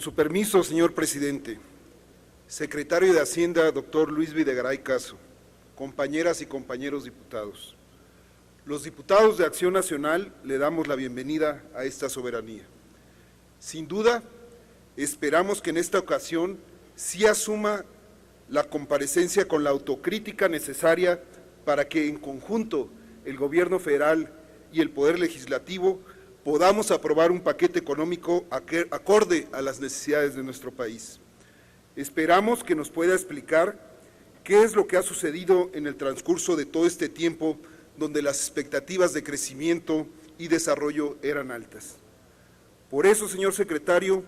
Con su permiso, señor presidente, secretario de Hacienda, doctor Luis Videgaray Caso, compañeras y compañeros diputados, los diputados de Acción Nacional le damos la bienvenida a esta soberanía. Sin duda, esperamos que en esta ocasión sí asuma la comparecencia con la autocrítica necesaria para que en conjunto el Gobierno federal y el Poder Legislativo podamos aprobar un paquete económico acorde a las necesidades de nuestro país. Esperamos que nos pueda explicar qué es lo que ha sucedido en el transcurso de todo este tiempo donde las expectativas de crecimiento y desarrollo eran altas. Por eso, señor secretario,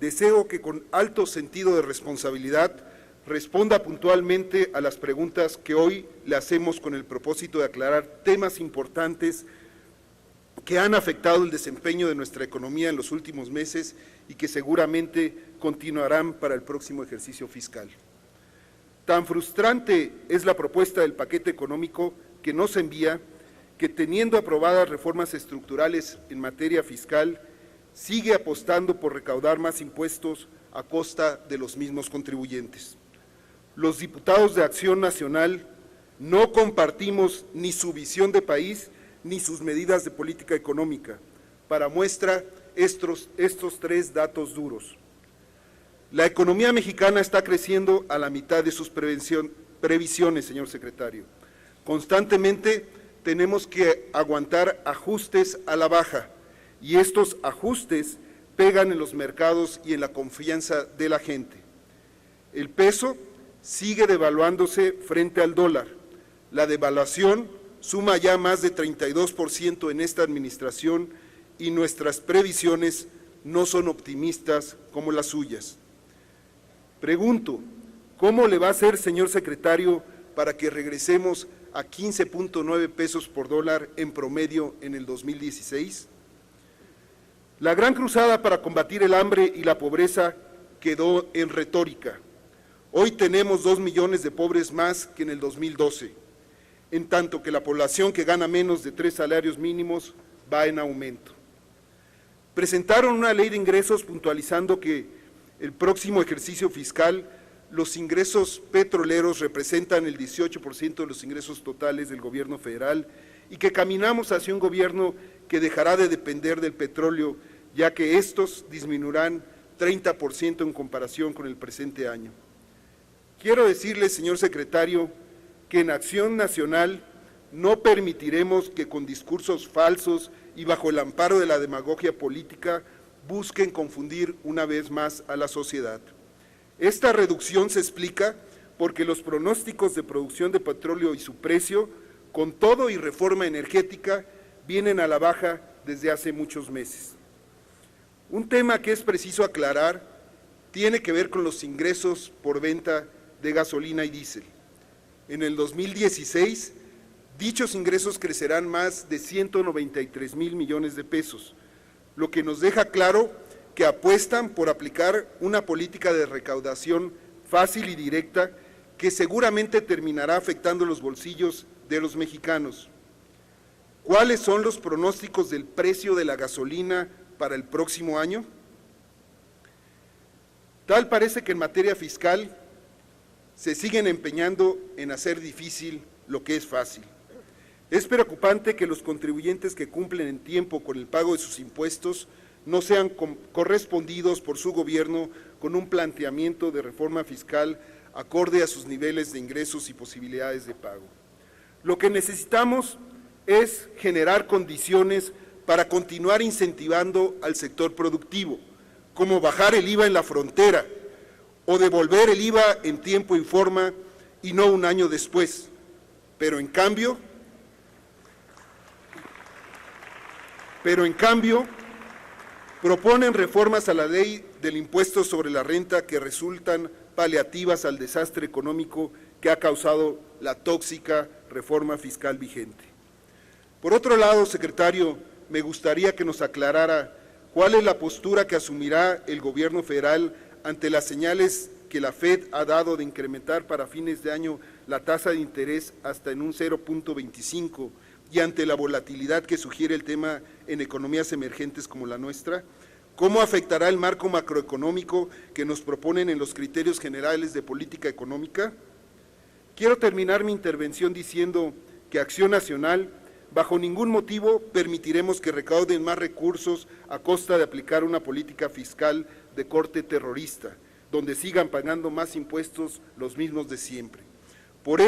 deseo que con alto sentido de responsabilidad responda puntualmente a las preguntas que hoy le hacemos con el propósito de aclarar temas importantes que han afectado el desempeño de nuestra economía en los últimos meses y que seguramente continuarán para el próximo ejercicio fiscal. Tan frustrante es la propuesta del paquete económico que nos envía, que teniendo aprobadas reformas estructurales en materia fiscal, sigue apostando por recaudar más impuestos a costa de los mismos contribuyentes. Los diputados de Acción Nacional no compartimos ni su visión de país ni sus medidas de política económica. Para muestra estos tres datos duros. La economía mexicana está creciendo a la mitad de sus previsiones, señor secretario. Constantemente tenemos que aguantar ajustes a la baja y estos ajustes pegan en los mercados y en la confianza de la gente. El peso sigue devaluándose frente al dólar. La devaluación suma ya más de 32% en esta administración y nuestras previsiones no son optimistas como las suyas. Pregunto, ¿cómo le va a hacer, señor secretario, para que regresemos a 15.9 pesos por dólar en promedio en el 2016? La gran cruzada para combatir el hambre y la pobreza quedó en retórica. Hoy tenemos 2 millones de pobres más que en el 2012. En tanto que la población que gana menos de 3 salarios mínimos va en aumento. Presentaron una ley de ingresos puntualizando que el próximo ejercicio fiscal los ingresos petroleros representan el 18% de los ingresos totales del gobierno federal y que caminamos hacia un gobierno que dejará de depender del petróleo, ya que estos disminuirán 30% en comparación con el presente año. Quiero decirle, señor secretario, que en Acción Nacional no permitiremos que con discursos falsos y bajo el amparo de la demagogia política busquen confundir una vez más a la sociedad. Esta reducción se explica porque los pronósticos de producción de petróleo y su precio, con todo y reforma energética, vienen a la baja desde hace muchos meses. Un tema que es preciso aclarar tiene que ver con los ingresos por venta de gasolina y diésel. En el 2016, dichos ingresos crecerán más de 193,000 millones de pesos, lo que nos deja claro que apuestan por aplicar una política de recaudación fácil y directa que seguramente terminará afectando los bolsillos de los mexicanos. ¿Cuáles son los pronósticos del precio de la gasolina para el próximo año? Tal parece que en materia fiscal se siguen empeñando en hacer difícil lo que es fácil. Es preocupante que los contribuyentes que cumplen en tiempo con el pago de sus impuestos no sean correspondidos por su gobierno con un planteamiento de reforma fiscal acorde a sus niveles de ingresos y posibilidades de pago. Lo que necesitamos es generar condiciones para continuar incentivando al sector productivo, como bajar el IVA en la frontera, o devolver el IVA en tiempo y forma y no un año después. Pero en cambio, proponen reformas a la ley del impuesto sobre la renta que resultan paliativas al desastre económico que ha causado la tóxica reforma fiscal vigente. Por otro lado, secretario, me gustaría que nos aclarara cuál es la postura que asumirá el gobierno federal ante las señales que la FED ha dado de incrementar para fines de año la tasa de interés hasta en un 0.25 y ante la volatilidad que sugiere el tema en economías emergentes como la nuestra, ¿Cómo afectará el marco macroeconómico que nos proponen en los criterios generales de política económica? Quiero terminar mi intervención diciendo que Acción Nacional, bajo ningún motivo, permitiremos que recauden más recursos a costa de aplicar una política fiscal de corte terrorista, donde sigan pagando más impuestos los mismos de siempre. Por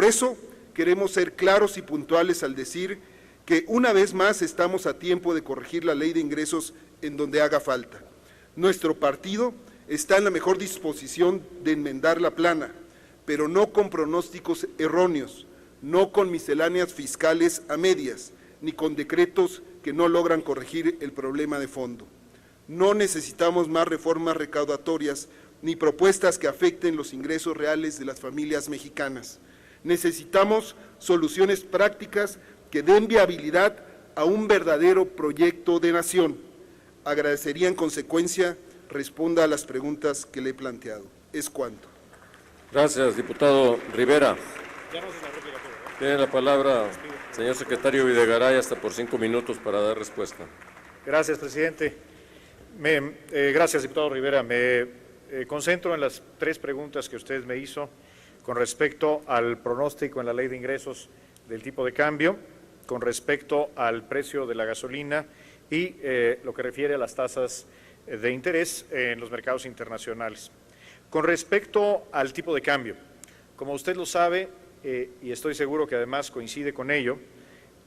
eso queremos ser claros y puntuales al decir que una vez más estamos a tiempo de corregir la ley de ingresos en donde haga falta. Nuestro partido está en la mejor disposición de enmendar la plana, pero no con pronósticos erróneos, no con misceláneas fiscales a medias, ni con decretos que no logran corregir el problema de fondo. No necesitamos más reformas recaudatorias ni propuestas que afecten los ingresos reales de las familias mexicanas. Necesitamos soluciones prácticas que den viabilidad a un verdadero proyecto de nación. Agradecería en consecuencia responda a las preguntas que le he planteado. Es cuanto. Gracias, diputado Rivera. Tiene la palabra señor secretario Videgaray, hasta por 5 minutos para dar respuesta. Gracias, presidente. Gracias, diputado Rivera. Me concentro en las 3 preguntas que usted me hizo con respecto al pronóstico en la ley de ingresos del tipo de cambio, con respecto al precio de la gasolina y lo que refiere a las tasas de interés en los mercados internacionales. Con respecto al tipo de cambio, como usted lo sabe, y estoy seguro que además coincide con ello,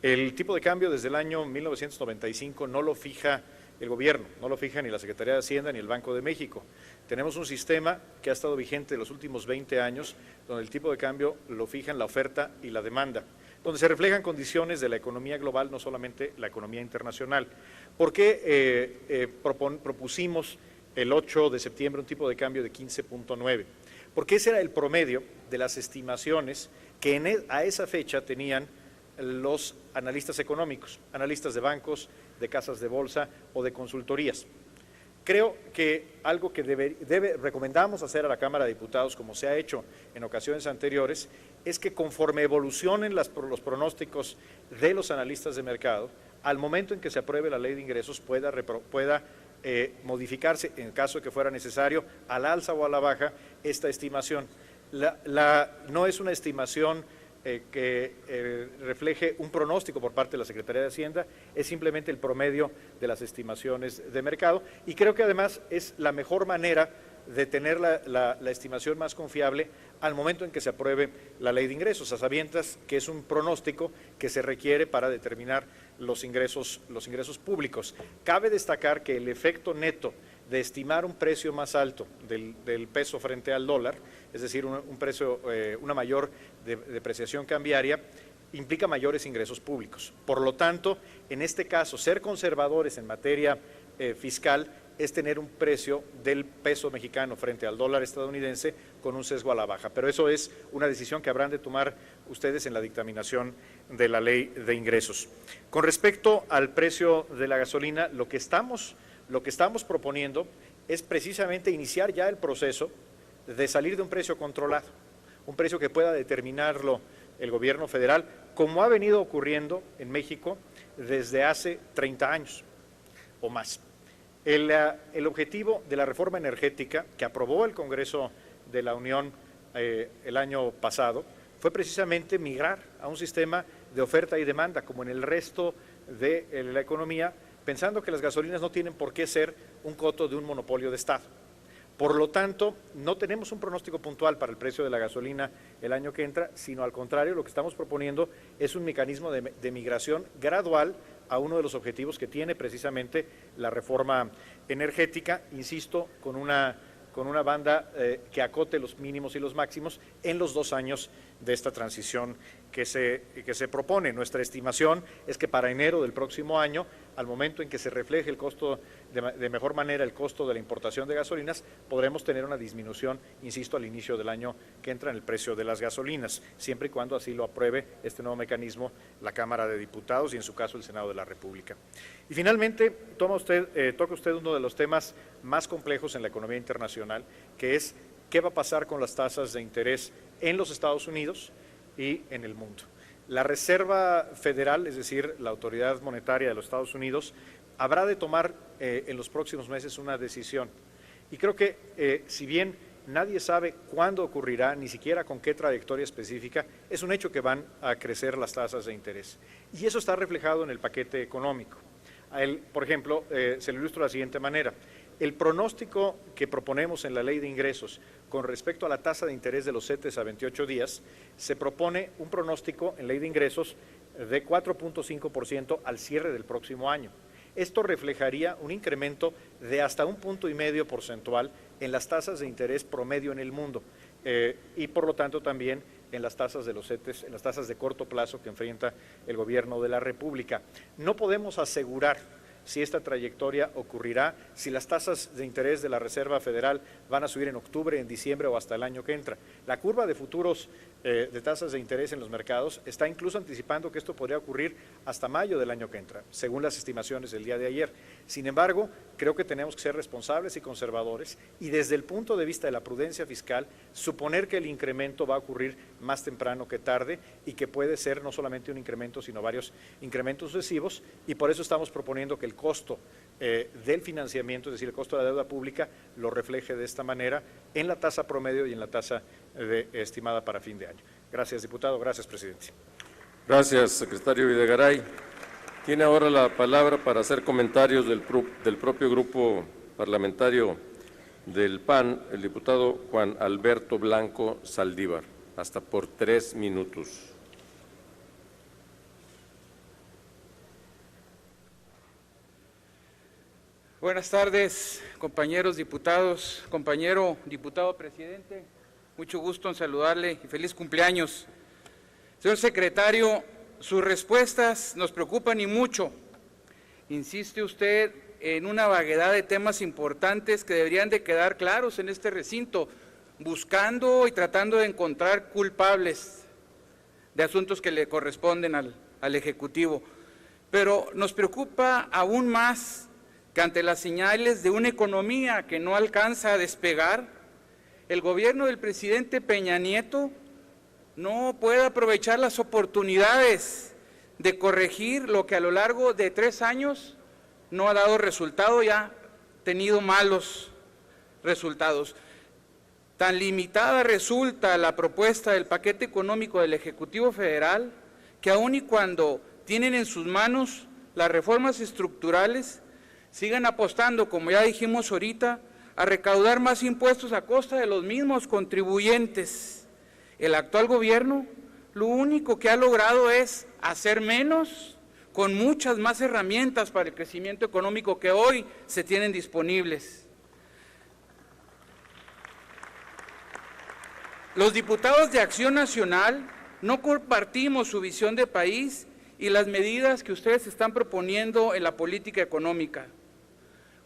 el tipo de cambio desde el año 1995 no lo fija el gobierno, no lo fija ni la Secretaría de Hacienda ni el Banco de México. Tenemos un sistema que ha estado vigente los últimos 20 años, donde el tipo de cambio lo fijan la oferta y la demanda, donde se reflejan condiciones de la economía global, no solamente la economía internacional. ¿Por qué propusimos el 8 de septiembre un tipo de cambio de 15.9? Porque ese era el promedio de las estimaciones que a esa fecha tenían los analistas económicos, analistas de bancos, de casas de bolsa o de consultorías. Creo que algo que recomendamos hacer a la Cámara de Diputados, como se ha hecho en ocasiones anteriores, es que conforme evolucionen los pronósticos de los analistas de mercado, al momento en que se apruebe la ley de ingresos pueda modificarse, en caso de que fuera necesario, al alza o a la baja, esta estimación. No es una estimación que refleje un pronóstico por parte de la Secretaría de Hacienda, es simplemente el promedio de las estimaciones de mercado, y creo que además es la mejor manera de tener la estimación más confiable al momento en que se apruebe la ley de ingresos, a sabiendas que es un pronóstico que se requiere para determinar los ingresos públicos. Cabe destacar que el efecto neto de estimar un precio más alto del peso frente al dólar, es decir, una mayor depreciación cambiaria, implica mayores ingresos públicos. Por lo tanto, en este caso, ser conservadores en materia fiscal es tener un precio del peso mexicano frente al dólar estadounidense con un sesgo a la baja. Pero eso es una decisión que habrán de tomar ustedes en la dictaminación de la ley de ingresos. Con respecto al precio de la gasolina, lo que estamos proponiendo es precisamente iniciar ya el proceso de salir de un precio controlado, un precio que pueda determinarlo el gobierno federal, como ha venido ocurriendo en México desde hace 30 años o más. El objetivo de la reforma energética que aprobó el Congreso de la Unión el año pasado fue precisamente migrar a un sistema de oferta y demanda, como en el resto de la economía, pensando que las gasolinas no tienen por qué ser un coto de un monopolio de Estado. Por lo tanto, no tenemos un pronóstico puntual para el precio de la gasolina el año que entra, sino al contrario, lo que estamos proponiendo es un mecanismo de migración gradual a uno de los objetivos que tiene precisamente la reforma energética, insisto, con una banda que acote los mínimos y los máximos en los 2 años de esta transición que se propone. Nuestra estimación es que para enero del próximo año, al momento en que se refleje el costo de mejor manera el costo de la importación de gasolinas, podremos tener una disminución, insisto, al inicio del año que entra en el precio de las gasolinas, siempre y cuando así lo apruebe este nuevo mecanismo la Cámara de Diputados y en su caso el Senado de la República. Y finalmente toca usted uno de los temas más complejos en la economía internacional, que es qué va a pasar con las tasas de interés en los Estados Unidos y en el mundo. La Reserva Federal, es decir, la autoridad monetaria de los Estados Unidos, habrá de tomar en los próximos meses una decisión. Y creo que si bien nadie sabe cuándo ocurrirá, ni siquiera con qué trayectoria específica, es un hecho que van a crecer las tasas de interés. Y eso está reflejado en el paquete económico. Por ejemplo, se lo ilustro de la siguiente manera. El pronóstico que proponemos en la Ley de Ingresos con respecto a la tasa de interés de los CETES a 28 días, se propone un pronóstico en Ley de Ingresos de 4.5% al cierre del próximo año. Esto reflejaría un incremento de hasta 1,5 puntos porcentual en las tasas de interés promedio en el mundo y por lo tanto también en las tasas de los CETES, en las tasas de corto plazo que enfrenta el Gobierno de la República. No podemos asegurar si esta trayectoria ocurrirá, si las tasas de interés de la Reserva Federal van a subir en octubre, en diciembre o hasta el año que entra. La curva de futuros de tasas de interés en los mercados está incluso anticipando que esto podría ocurrir hasta mayo del año que entra, según las estimaciones del día de ayer. Sin embargo, creo que tenemos que ser responsables y conservadores y desde el punto de vista de la prudencia fiscal, suponer que el incremento va a ocurrir más temprano que tarde y que puede ser no solamente un incremento, sino varios incrementos sucesivos, y por eso estamos proponiendo que el costo del financiamiento, es decir, el costo de la deuda pública, lo refleje de esta manera en la tasa promedio y en la tasa estimada para fin de año. Gracias, diputado. Gracias, presidente. Gracias, secretario Videgaray. Tiene ahora la palabra para hacer comentarios del propio grupo parlamentario del PAN, el diputado Juan Alberto Blanco Saldívar, hasta por 3 minutos. Buenas tardes, compañeros diputados, compañero diputado presidente, mucho gusto en saludarle y feliz cumpleaños. Señor secretario, sus respuestas nos preocupan y mucho. Insiste usted en una vaguedad de temas importantes que deberían de quedar claros en este recinto, buscando y tratando de encontrar culpables de asuntos que le corresponden al Ejecutivo. Pero nos preocupa aún más que ante las señales de una economía que no alcanza a despegar, el gobierno del presidente Peña Nieto no puede aprovechar las oportunidades de corregir lo que a lo largo de 3 años no ha dado resultado y ha tenido malos resultados. Tan limitada resulta la propuesta del paquete económico del Ejecutivo Federal que aun y cuando tienen en sus manos las reformas estructurales, sigan apostando, como ya dijimos ahorita, a recaudar más impuestos a costa de los mismos contribuyentes. El actual gobierno lo único que ha logrado es hacer menos con muchas más herramientas para el crecimiento económico que hoy se tienen disponibles. Los diputados de Acción Nacional no compartimos su visión de país y las medidas que ustedes están proponiendo en la política económica.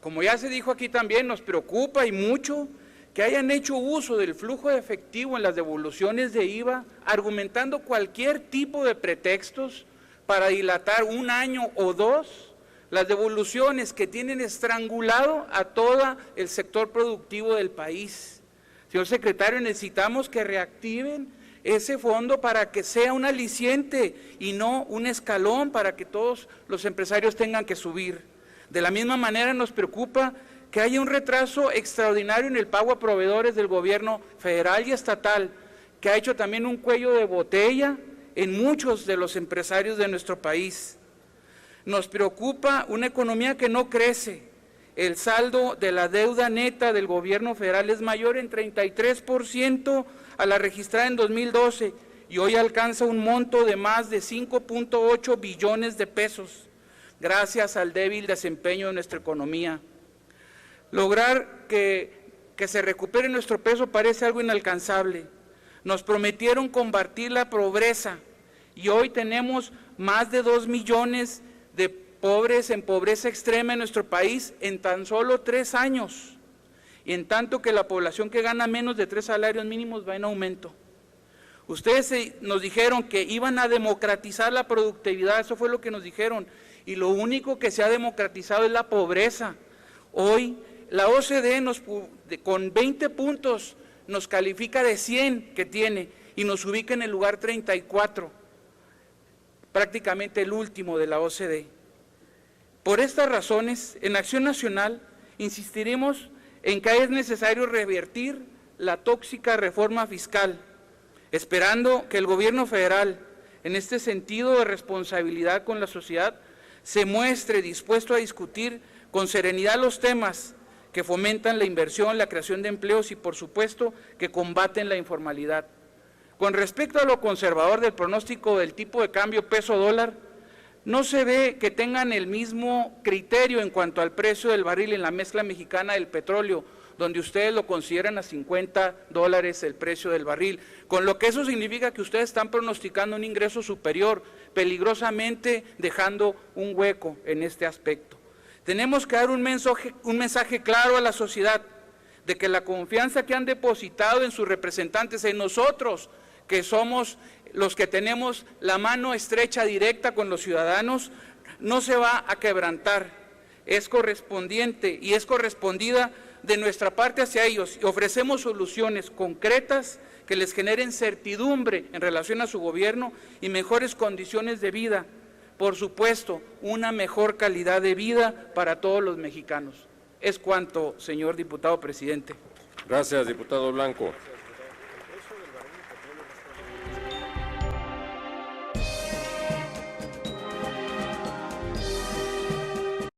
Como ya se dijo aquí también, nos preocupa y mucho que hayan hecho uso del flujo de efectivo en las devoluciones de IVA, argumentando cualquier tipo de pretextos para dilatar 1 año o 2 las devoluciones que tienen estrangulado a todo el sector productivo del país. Señor secretario, necesitamos que reactiven ese fondo para que sea un aliciente y no un escalón para que todos los empresarios tengan que subir. De la misma manera nos preocupa que haya un retraso extraordinario en el pago a proveedores del gobierno federal y estatal, que ha hecho también un cuello de botella en muchos de los empresarios de nuestro país. Nos preocupa una economía que no crece. El saldo de la deuda neta del gobierno federal es mayor en 33% a la registrada en 2012 y hoy alcanza un monto de más de 5.8 billones de pesos, gracias al débil desempeño de nuestra economía. Lograr que se recupere nuestro peso parece algo inalcanzable. Nos prometieron combatir la pobreza y hoy tenemos más de 2 millones de pobres en pobreza extrema en nuestro país en tan solo 3 años, y en tanto que la población que gana menos de 3 salarios mínimos va en aumento. Ustedes nos dijeron que iban a democratizar la productividad, eso fue lo que nos dijeron, y lo único que se ha democratizado es la pobreza. Hoy la OCDE con 20 puntos nos califica de 100 que tiene y nos ubica en el lugar 34, prácticamente el último de la OCDE. Por estas razones, en Acción Nacional insistiremos en que es necesario revertir la tóxica reforma fiscal, esperando que el gobierno federal, en este sentido de responsabilidad con la sociedad, se muestre dispuesto a discutir con serenidad los temas que fomentan la inversión, la creación de empleos y, por supuesto, que combaten la informalidad. Con respecto a lo conservador del pronóstico del tipo de cambio peso-dólar, no se ve que tengan el mismo criterio en cuanto al precio del barril en la mezcla mexicana del petróleo, donde ustedes lo consideran a $50 el precio del barril, con lo que eso significa que ustedes están pronosticando un ingreso superior, peligrosamente dejando un hueco en este aspecto. Tenemos que dar un mensaje claro a la sociedad de que la confianza que han depositado en sus representantes, en nosotros, que somos los que tenemos la mano estrecha directa con los ciudadanos, no se va a quebrantar. Es correspondiente y es correspondida de nuestra parte hacia ellos, y ofrecemos soluciones concretas que les generen certidumbre en relación a su gobierno y mejores condiciones de vida. Por supuesto, una mejor calidad de vida para todos los mexicanos. Es cuanto, señor diputado presidente. Gracias, diputado Blanco.